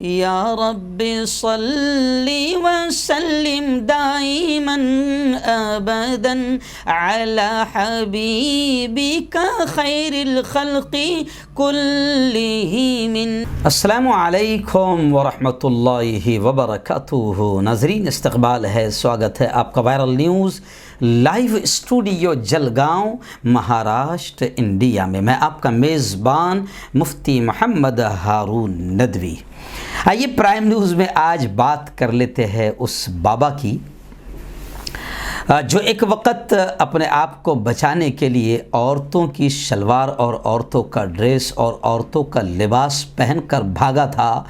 या रब्बी सल्ली व सल्लिम दाइमन अबदन अला हबीबिका खैरिल खल्क़ि कुल्लिहिम। अस्सलामु अलैकुम व रहमतुल्लाहि व बरकातुहू। नाज़रीन, इस्तक़बाल है, स्वागत है आपका viral news live studio Jalgaon, Maharashtra, India में। मैं आपका मेज़बान मुफ्ती मोहम्मद हारून नदवी। आइए प्राइम न्यूज़ में आज बात कर लेते हैं उस बाबा की जो एक वक्त अपने आप को बचाने के लिए औरतों की शलवार और औरतों का ड्रेस और औरतों का लिबास पहनकर भागा था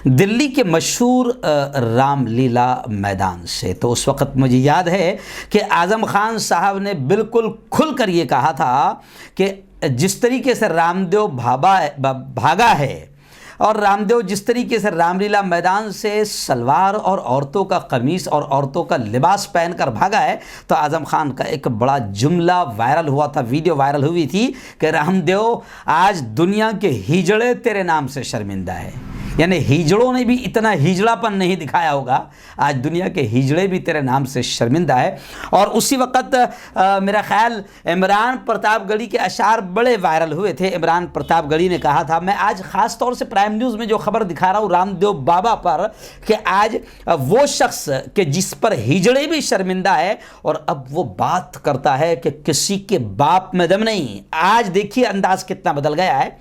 दिल्ली के मशहूर रामलीला मैदान से। तो उस वक़्त मुझे याद है कि आज़म खान साहब ने बिल्कुल खुलकर ये कहा था कि जिस तरीके से रामदेव भागा है और रामदेव जिस तरीके से रामलीला मैदान से सलवार और औरतों का कमीज़ और औरतों का लिबास पहनकर भागा है, तो आज़म खान का एक बड़ा जुमला वायरल हुआ था, वीडियो वायरल हुई थी कि रामदेव आज दुनिया के हिजड़े तेरे नाम से शर्मिंदा है। यानी हिजड़ों ने भी इतना हिजड़ापन नहीं दिखाया होगा, आज दुनिया के हिजड़े भी तेरे नाम से शर्मिंदा है। और उसी वक्त मेरा ख्याल इमरान प्रतापगढ़ी के अशार बड़े वायरल हुए थे। इमरान प्रतापगढ़ी ने कहा था, मैं आज ख़ास तौर से प्राइम न्यूज़ में जो खबर दिखा रहा हूँ रामदेव बाबा पर, कि आज वो शख्स के जिस पर हिजड़े भी शर्मिंदा है और अब वो बात करता है कि किसी के बाप में दम नहीं। आज देखिए अंदाज कितना बदल गया है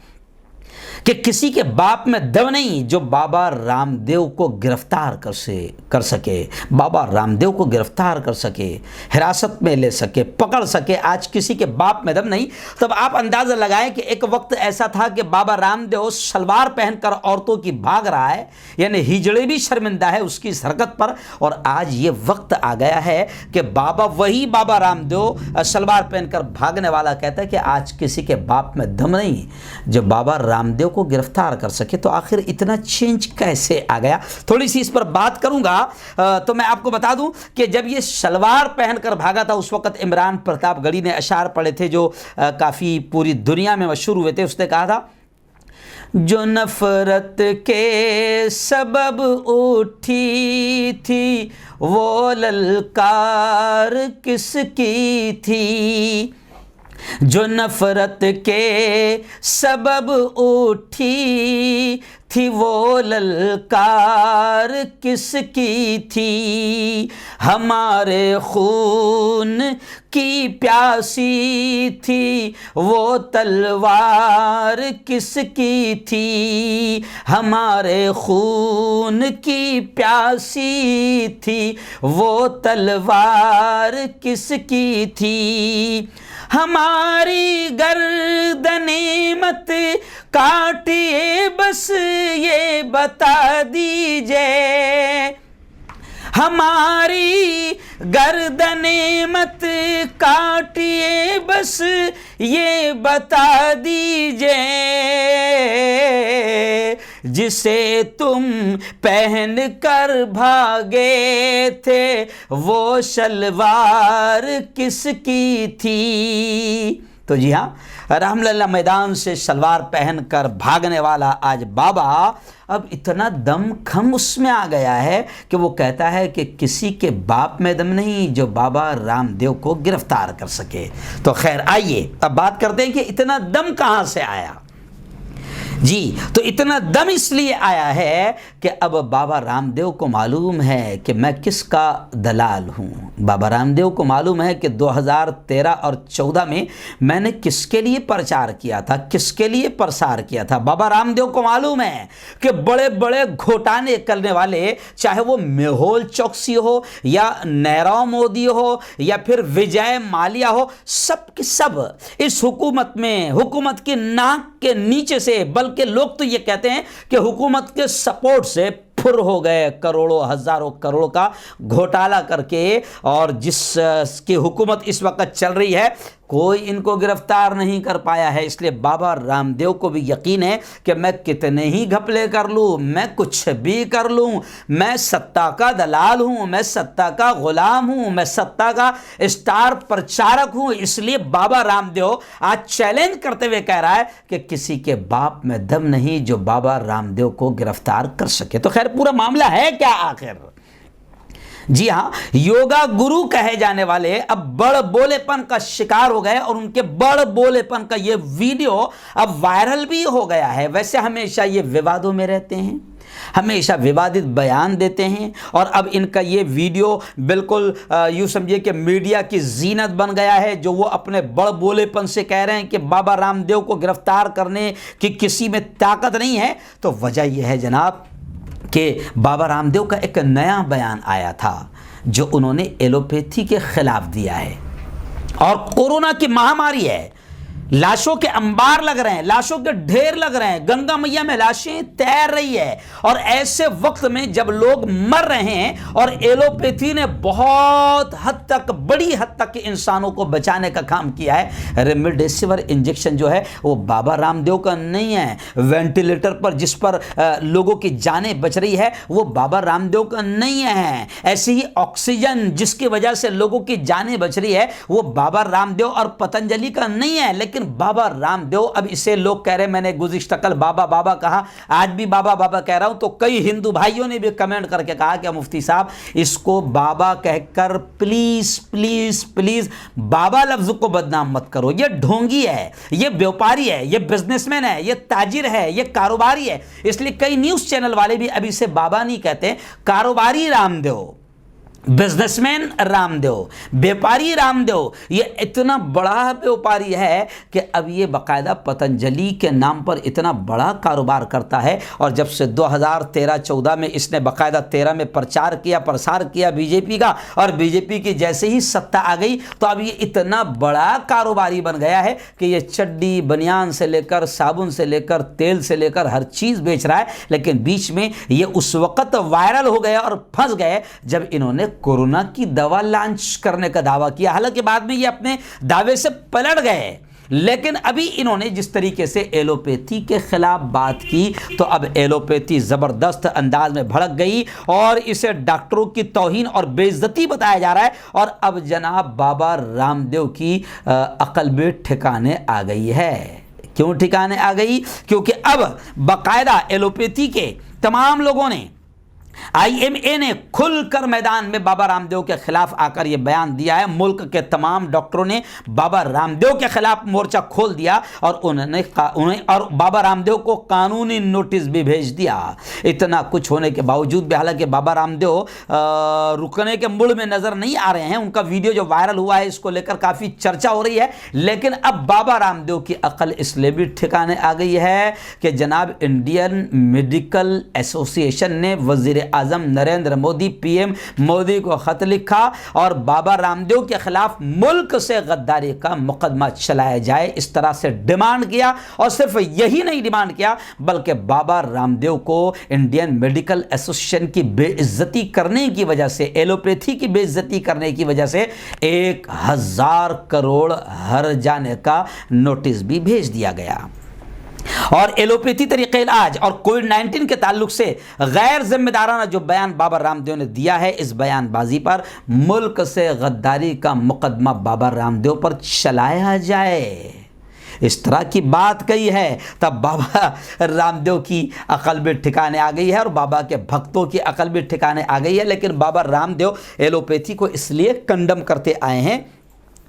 कि किसी के बाप में दम नहीं जो बाबा रामदेव को गिरफ्तार कर सके, बाबा रामदेव को गिरफ्तार कर सके, हिरासत में ले सके, पकड़ सके। आज किसी के बाप में दम नहीं। तब आप अंदाज़ा लगाएं कि एक वक्त ऐसा था कि बाबा रामदेव सलवार पहनकर औरतों की भाग रहा है, यानी हिजड़े भी शर्मिंदा है उसकी इस हरकत पर। और आज ये वक्त आ गया है कि वही बाबा रामदेव सलवार पहनकर भागने वाला कहता है कि आज किसी के बाप में दम नहीं जो बाबा रामदेव को गिरफ्तार कर सके। तो आखिर इतना चेंज कैसे आ गया, थोड़ी सी इस पर बात करूंगा। तो मैं आपको बता दूं कि जब ये सलवार पहनकर भागा था उस वक्त इमरान प्रतापगढ़ी ने अशार पढ़े थे जो काफ़ी पूरी दुनिया में मशहूर हुए थे। उसने कहा था, जो नफरत के सबब उठी थी वो ललकार किसकी थी, जो नफरत के सबब उठी थी वो ललकार किसकी थी, हमारे खून की प्यासी थी वो तलवार किसकी थी, हमारे खून की प्यासी थी वो तलवार किसकी थी, हमारी गर्दनें मत काटिए बस ये बता दीजिए, हमारी गर्दनें मत काटिए बस ये बता दीजिए, जिसे तुम पहन कर भागे थे वो शलवार किसकी थी। तो जी हाँ, रामलीला मैदान से सलवार पहनकर भागने वाला आज बाबा अब इतना दम खम उसमें आ गया है कि वो कहता है कि किसी के बाप में दम नहीं जो बाबा रामदेव को गिरफ्तार कर सके। तो खैर आइए अब बात करते हैं कि इतना दम कहाँ से आया। जी, तो इतना दम इसलिए आया है कि अब बाबा रामदेव को मालूम है कि मैं किसका दलाल हूँ। बाबा रामदेव को मालूम है कि 2013 और 14 में मैंने किसके लिए प्रचार किया था, किसके लिए प्रसार किया था। बाबा रामदेव को मालूम है कि बड़े बड़े घोटाले करने वाले, चाहे वो मेहुल चौकसी हो या नीरव मोदी हो या फिर विजय माल्या हो, सब के सब इस हुकूमत में, हुकूमत की नाक के नीचे से, बल्कि लोग तो ये कहते हैं कि हुकूमत के सपोर्ट से फुर हो गए, करोड़ों हजारों करोड़ का घोटाला करके। और जिसकी हुकूमत इस वक्त चल रही है कोई इनको गिरफ्तार नहीं कर पाया है। इसलिए बाबा रामदेव को भी यकीन है कि मैं कितने ही घपले कर लूँ, मैं कुछ भी कर लूँ, मैं सत्ता का दलाल हूँ, मैं सत्ता का गुलाम हूँ, मैं सत्ता का स्टार प्रचारक हूँ। इसलिए बाबा रामदेव आज चैलेंज करते हुए कह रहा है कि किसी के बाप में दम नहीं जो बाबा रामदेव को गिरफ्तार कर सके। तो खैर पूरा मामला है क्या आखिर? जी हाँ, योगा गुरु कहे जाने वाले अब बड़ बोलेपन का शिकार हो गए और उनके बड़ बोलेपन का ये वीडियो अब वायरल भी हो गया है। वैसे हमेशा ये विवादों में रहते हैं, हमेशा विवादित बयान देते हैं और अब इनका ये वीडियो बिल्कुल यूँ समझिए कि मीडिया की जीनत बन गया है, जो वो अपने बड़ बोलेपन से कह रहे हैं कि बाबा रामदेव को गिरफ्तार करने की किसी में ताकत नहीं है। तो वजह यह है जनाब कि बाबा रामदेव का एक नया बयान आया था जो उन्होंने एलोपैथी के खिलाफ दिया है। और कोरोना की महामारी है, लाशों के अंबार लग रहे हैं, लाशों के ढेर लग रहे हैं, गंगा मैया में लाशें तैर रही है। और ऐसे वक्त में जब लोग मर रहे हैं और एलोपैथी ने बहुत हद तक, बड़ी हद तक इंसानों को बचाने का काम किया है। रेमडेसिविर इंजेक्शन जो है वो बाबा रामदेव का नहीं है, वेंटिलेटर पर जिस पर लोगों की जानें बच रही है वो बाबा रामदेव का नहीं है। ऐसे ही ऑक्सीजन जिसकी वजह से लोगों की जानें बच रही है वो बाबा रामदेव और पतंजलि का नहीं है। लेकिन बाबा रामदेव, अब इसे लोग कह रहे हैं, मैंने गुज़िश्ता कल बाबा बाबा कहा, आज भी बाबा बाबा कह रहा हूं, तो कई हिंदू भाइयों ने भी कमेंट करके कहा कि मुफ्ती साहब इसको बाबा कहकर प्लीज प्लीज प्लीज बाबा लफ्ज को बदनाम मत करो। ये ढोंगी है, ये व्यापारी है, ये बिजनेसमैन है, ये ताजिर है, ये कारोबारी है। इसलिए कई न्यूज चैनल वाले भी अभी से बाबा नहीं कहते, कारोबारी रामदेव, बिजनेसमैन रामदेव, व्यापारी रामदेव। ये इतना बड़ा व्यापारी है कि अब ये बाकायदा पतंजलि के नाम पर इतना बड़ा कारोबार करता है। और जब से 2013-14 में इसने बाकायदा 13 में प्रचार किया, प्रसार किया बीजेपी का, और बीजेपी की जैसे ही सत्ता आ गई तो अब ये इतना बड़ा कारोबारी बन गया है कि ये चड्डी बनियान से लेकर साबुन से लेकर तेल से लेकर हर चीज़ बेच रहा है। लेकिन बीच में ये उस वक्त वायरल हो गया और फंस गए जब इन्होंने कोरोना की दवा लॉन्च करने का दावा किया। हालांकि बाद में ये अपने दावे से पलट गए, लेकिन अभी इन्होंने जिस तरीके से एलोपैथी के खिलाफ बात की तो अब एलोपैथी ज़बरदस्त अंदाज में भड़क गई और इसे डॉक्टरों की तौहीन और बेइज्जती बताया जा रहा है। और अब जनाब बाबा रामदेव की अकल भी ठिकाने आ गई है। क्यों ठिकाने आ गई? क्योंकि अब बाकायदा एलोपैथी के तमाम लोगों ने, IMA ने खुलकर मैदान में बाबा रामदेव के खिलाफ आकर यह बयान दिया है। मुल्क के तमाम डॉक्टरों ने बाबा रामदेव के खिलाफ मोर्चा खोल दिया और उन्हें और बाबा रामदेव को कानूनी नोटिस भी भेज दिया। इतना कुछ होने के बावजूद भी, हालांकि बाबा रामदेव रुकने के मूड में नजर नहीं आ रहे हैं। उनका वीडियो जो वायरल हुआ है इसको लेकर काफी चर्चा हो रही है। लेकिन अब बाबा रामदेव की अकल इसलिए भी ठिकाने आ गई है कि जनाब इंडियन मेडिकल एसोसिएशन ने वजीर आजम नरेंद्र मोदी, PM मोदी को खत लिखा और बाबा रामदेव के खिलाफ मुल्क से गद्दारी का मुकदमा चलाया जाए, इस तरह से डिमांड किया। और सिर्फ यही नहीं डिमांड किया बल्कि बाबा रामदेव को इंडियन मेडिकल एसोसिएशन की बेइज्जती करने की वजह से, एलोपैथी की बेइज्जती करने की वजह से 1000 करोड़ हर जाने का नोटिस भी भेज दिया गया। और एलोपैथी तरीक़े इलाज और कोविड-19 के ताल्लुक से गैर जिम्मेदाराना जो बयान बाबा रामदेव ने दिया है, इस बयानबाजी पर मुल्क से गद्दारी का मुकदमा बाबा रामदेव पर चलाया जाए, इस तरह की बात कही है। तब बाबा रामदेव की अकल भी ठिकाने आ गई है और बाबा के भक्तों की अकल भी ठिकाने आ गई है। लेकिन बाबा रामदेव एलोपैथी को इसलिए कंडम करते आए हैं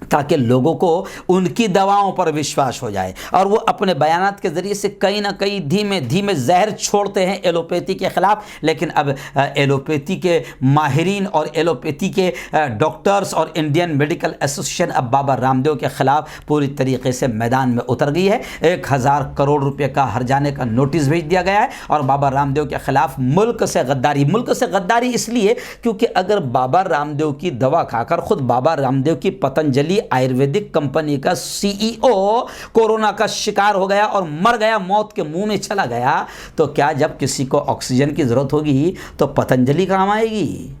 ताकि लोगों को उनकी दवाओं पर विश्वास हो जाए और वो अपने बयानात के ज़रिए से कहीं ना कहीं धीमे धीमे जहर छोड़ते हैं एलोपैथी के ख़िलाफ़। लेकिन अब एलोपैथी के माहिरीन और एलोपैथी के डॉक्टर्स और इंडियन मेडिकल एसोसिएशन अब बाबा रामदेव के ख़िलाफ़ पूरी तरीके से मैदान में उतर गई है। 1000 करोड़ रुपये का हर्जाने का नोटिस भेज दिया गया है और बाबा रामदेव के ख़िलाफ़ मुल्क से गद्दारी इसलिए क्योंकि अगर बाबा रामदेव की दवा खाकर खुद बाबा रामदेव की पतंजलि आयुर्वेदिक कंपनी का CEO कोरोना का शिकार हो गया और मर गया, मौत के मुंह में चला गया, तो क्या जब किसी को ऑक्सीजन की जरूरत होगी तो पतंजलि काम आएगी?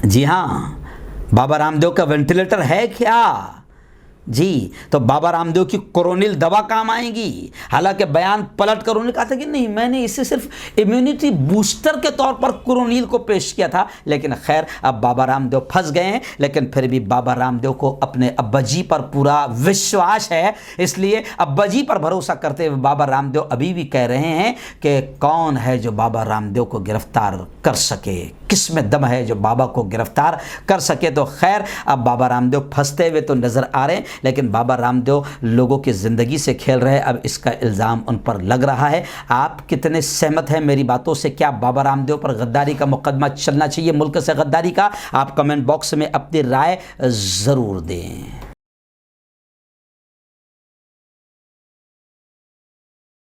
जी हाँ, बाबा रामदेव का वेंटिलेटर है क्या? जी, तो बाबा रामदेव की कोरोनिल दवा काम आएगी। हालांकि बयान पलट कर उन्होंने कहा था कि नहीं, मैंने इसे सिर्फ इम्यूनिटी बूस्टर के तौर पर कोरोनिल को पेश किया था। लेकिन खैर, अब बाबा रामदेव फंस गए हैं, लेकिन फिर भी बाबा रामदेव को अपने अब्बा जी पर पूरा विश्वास है। इसलिए अब्बा जी पर भरोसा करते हुए बाबा रामदेव अभी भी कह रहे हैं कि कौन है जो बाबा रामदेव को गिरफ्तार कर सके, किस में दम है जो बाबा को गिरफ्तार कर सके। तो खैर, अब बाबा रामदेव फंसते हुए तो नजर आ रहे हैं, लेकिन बाबा रामदेव लोगों की ज़िंदगी से खेल रहे हैं। अब इसका इल्ज़ाम उन पर लग रहा है। आप कितने सहमत हैं मेरी बातों से? क्या बाबा रामदेव पर गद्दारी का मुकदमा चलना चाहिए, मुल्क से गद्दारी का? आप कमेंट बॉक्स में अपनी राय ज़रूर दें।